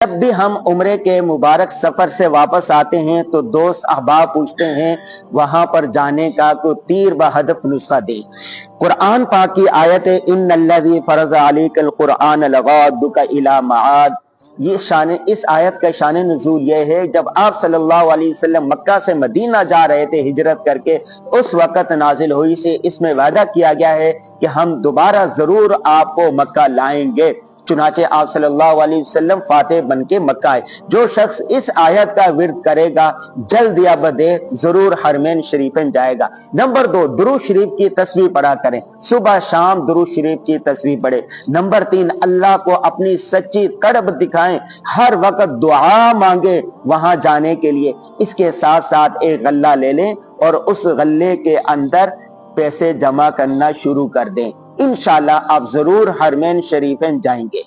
जब भी हम उम्रे के मुबारक सफर से वापस आते हैं तो दोस्त अहबाब पूछते हैं वहां पर जाने का कोई तीर व हदफ नुस्खा दे। कुरान पाक की आयत है इन्नल्लज़ी फरज़ अलैकल कुरआन लग़ादुका इला मआद। ये शान, इस आयत का शान नुज़ूल ये है जब आप सल्लल्लाहु अलैहि वसल्लम मक्का से मदीना जा रहे थे हिजरत करके, उस वक़्त नाजिल हुई से इसमें वादा किया गया है कि हम दोबारा जरूर आपको मक्का लाएंगे। चुनाचे आप सल्लल्लाहु अलैहि वसल्लम फातेह बन के मक्का आए। जो शख्स इस आयत का विर्द करेगा जल्द या बदे जरूर हरमैन शरीफन जाएगा। नंबर 2, दुरूद शरीफ की तस्बीह पढ़ा करें, सुबह शाम दुरूद शरीफ की तस्बीह पढ़े। नंबर 3, अल्लाह को अपनी सच्ची तड़प दिखाएं, हर वक्त दुआ मांगे वहां जाने के लिए। इसके साथ साथ एक गल्ला ले लें और उस गल्ले के अंदर पैसे जमा करना शुरू कर दें। इंशाल्लाह आप जरूर हरमैन शरीफें जाएंगे।